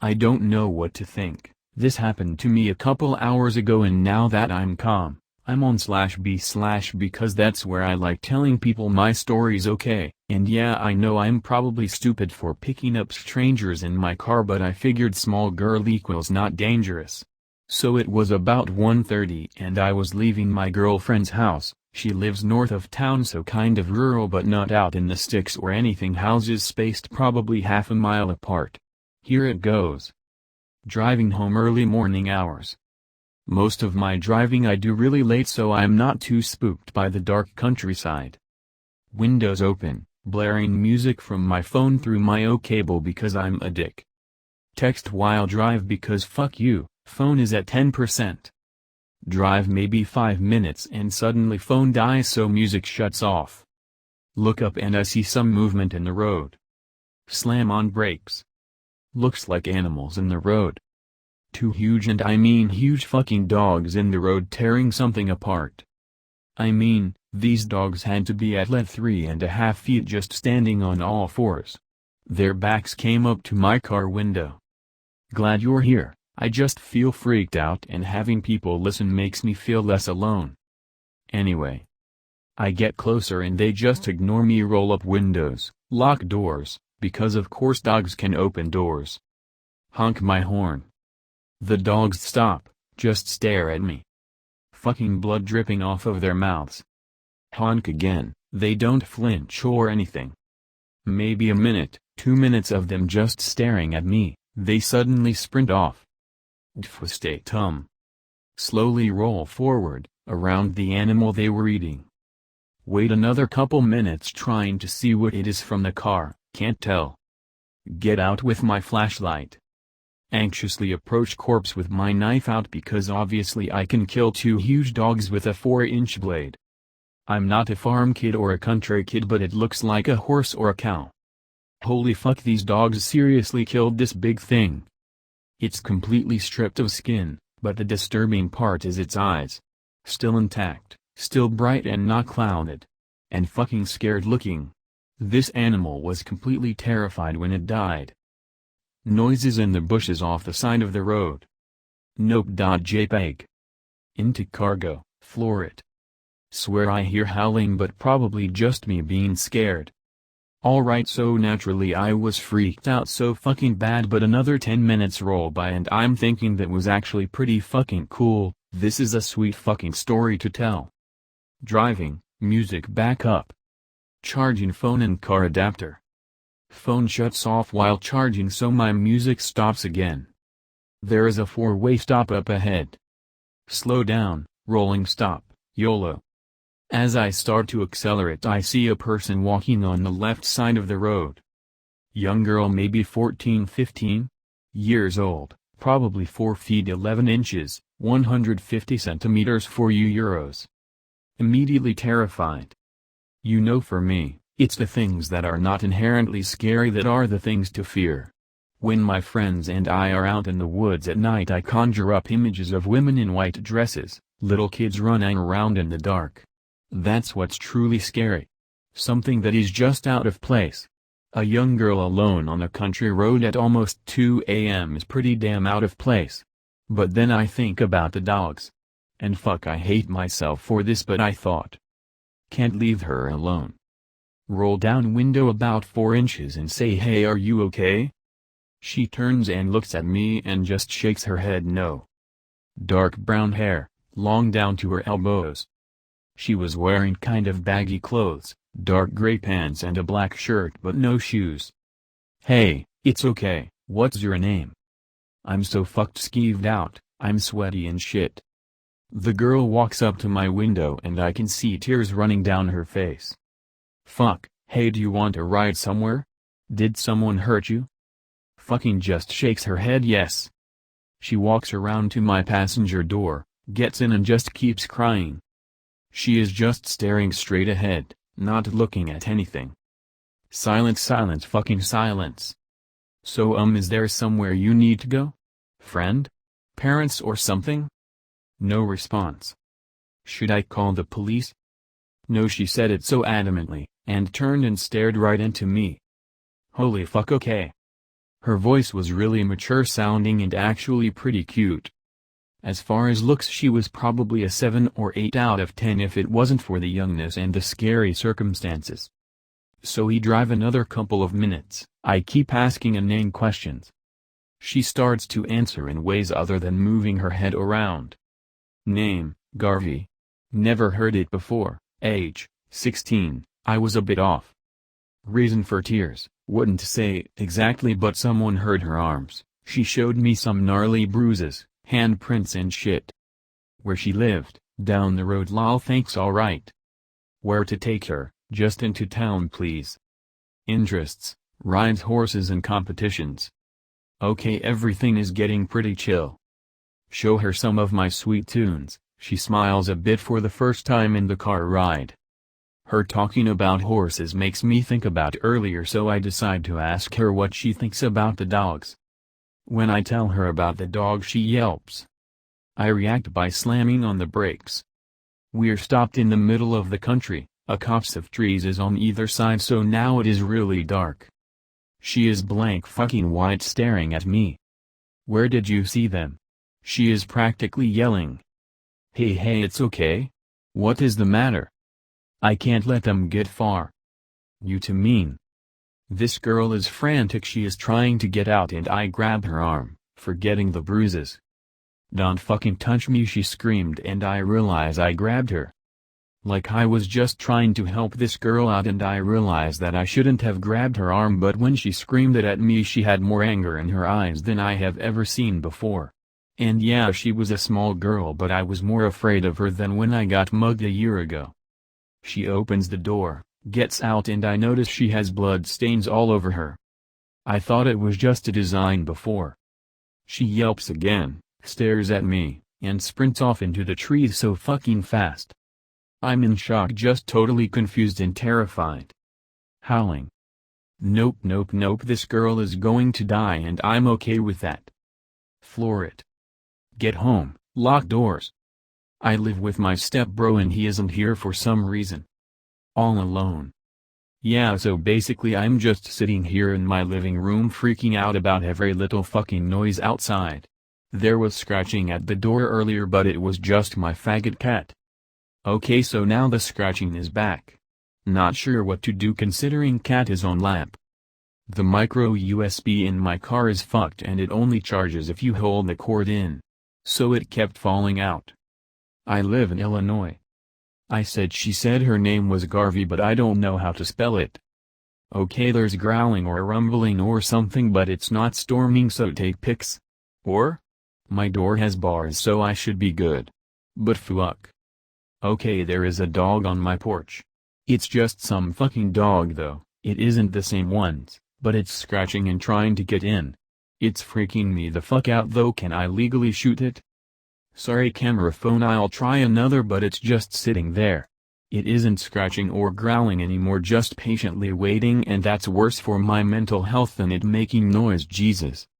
I don't know what to think. This happened to me a couple hours ago and now that I'm calm, I'm on /b/ because that's where I like telling people my stories. Okay, and yeah, I know I'm probably stupid for picking up strangers in my car, but I figured small girl equals not dangerous. So it was about 1:30 and I was leaving my girlfriend's house. She lives north of town, so kind of rural but not out in the sticks or anything, houses spaced probably half a mile apart. Here it goes. Driving home early morning hours. Most of my driving I do really late, so I'm not too spooked by the dark countryside. Windows open, blaring music from my phone through my O cable because I'm a dick. Text while drive because fuck you, phone is at 10%. Drive maybe 5 minutes and suddenly phone dies, so music shuts off. Look up and I see some movement in the road. Slam on brakes. Looks like animals in the road. Two huge, and I mean huge, fucking dogs in the road tearing something apart. I mean, these dogs had to be at least 3.5 feet just standing on all fours. Their backs came up to my car window. Glad you're here. I just feel freaked out, and having people listen makes me feel less alone. Anyway. I get closer and they just ignore me, roll up windows, lock doors, because of course dogs can open doors. Honk my horn. The dogs stop, just stare at me. Fucking blood dripping off of their mouths. Honk again, they don't flinch or anything. Maybe a minute, 2 minutes of them just staring at me, they suddenly sprint off. Devastatum. Slowly roll forward, around the animal they were eating. Wait another couple minutes trying to see what it is from the car, can't tell. Get out with my flashlight. Anxiously approach corpse with my knife out because obviously I can kill 2 huge dogs with a 4-inch blade. I'm not a farm kid or a country kid, but it looks like a horse or a cow. Holy fuck, these dogs seriously killed this big thing. It's completely stripped of skin, but the disturbing part is its eyes. Still intact, still bright and not clouded. And fucking scared looking. This animal was completely terrified when it died. Noises in the bushes off the side of the road. Nope.jpg. Into cargo, floor it. Swear I hear howling, but probably just me being scared. Alright, so naturally I was freaked out so fucking bad, but another 10 minutes roll by and I'm thinking that was actually pretty fucking cool. This is a sweet fucking story to tell. Driving, music back up. Charging phone and car adapter. Phone shuts off while charging, so my music stops again. There is a 4-way stop up ahead. Slow down, rolling stop, YOLO. As I start to accelerate, I see a person walking on the left side of the road. Young girl, maybe 14-15 years old, probably 4 feet 11 inches, 150 centimeters for you euros. Immediately terrified. You know, for me, it's the things that are not inherently scary that are the things to fear. When my friends and I are out in the woods at night, I conjure up images of women in white dresses, little kids running around in the dark. That's what's truly scary. Something that is just out of place. A young girl alone on a country road at almost 2 a.m. is pretty damn out of place. But then I think about the dogs. And fuck, I hate myself for this, but I thought. Can't leave her alone. Roll down window about 4 inches and say, hey, are you okay? She turns and looks at me and just shakes her head no. Dark brown hair, long down to her elbows. She was wearing kind of baggy clothes, dark gray pants and a black shirt but no shoes. Hey, it's okay, what's your name? I'm so fucked skeeved out, I'm sweaty and shit. The girl walks up to my window and I can see tears running down her face. Fuck, hey, do you want a ride somewhere? Did someone hurt you? Fucking just shakes her head yes. She walks around to my passenger door, gets in and just keeps crying. She is just staring straight ahead, not looking at anything. Silence, silence, fucking silence. So is there somewhere you need to go? Friend? Parents or something? No response. Should I call the police? No, she said it so adamantly, and turned and stared right into me. Holy fuck, okay. Her voice was really mature sounding and actually pretty cute. As far as looks, she was probably a 7 or 8 out of 10 if it wasn't for the youngness and the scary circumstances. So we drive another couple of minutes. I keep asking inane questions. She starts to answer in ways other than moving her head around. Name, Garvey. Never heard it before. Age, 16. I was a bit off. Reason for tears, wouldn't say exactly, but someone hurt her arms. She showed me some gnarly bruises, handprints and shit. Where she lived, down the road. Lol, thanks. Alright. Where to take her? Just into town please. Interests, rides horses and competitions. Okay, everything is getting pretty chill. Show her some of my sweet tunes. She smiles a bit for the first time in the car ride. Her talking about horses makes me think about earlier, so I decide to ask her what she thinks about the dogs. When I tell her about the dog, she yelps. I react by slamming on the brakes. We're stopped in the middle of the country, a copse of trees is on either side, so now it is really dark. She is blank fucking white staring at me. Where did you see them? She is practically yelling. Hey, it's okay? What is the matter? I can't let them get far. You too mean. This girl is frantic. She is trying to get out and I grab her arm, forgetting the bruises. Don't fucking touch me, she screamed, and I realize I grabbed her. Like I was just trying to help this girl out, and I realized that I shouldn't have grabbed her arm, but when she screamed it at me, she had more anger in her eyes than I have ever seen before. And yeah, she was a small girl, but I was more afraid of her than when I got mugged a year ago. She opens the door, gets out, and I notice she has blood stains all over her. I thought it was just a design before. She yelps again, stares at me, and sprints off into the trees so fucking fast. I'm in shock, just totally confused and terrified. Howling. Nope, this girl is going to die and I'm okay with that. Floor it. Get home, lock doors. I live with my stepbro and he isn't here for some reason. All alone. Yeah, so basically I'm just sitting here in my living room freaking out about every little fucking noise outside. There was scratching at the door earlier, but it was just my faggot cat. Okay, so now the scratching is back. Not sure what to do considering cat is on lap. The micro USB in my car is fucked and it only charges if you hold the cord in. So it kept falling out. I live in Illinois. She said her name was Garvey, but I don't know how to spell it. Okay, there's growling or rumbling or something, but it's not storming, so take pics. Or? My door has bars, so I should be good. But fuck. Okay, there is a dog on my porch. It's just some fucking dog though, it isn't the same ones, but it's scratching and trying to get in. It's freaking me the fuck out though. Can I legally shoot it? Sorry camera phone, I'll try another, but it's just sitting there. It isn't scratching or growling anymore, just patiently waiting, and that's worse for my mental health than it making noise. Jesus.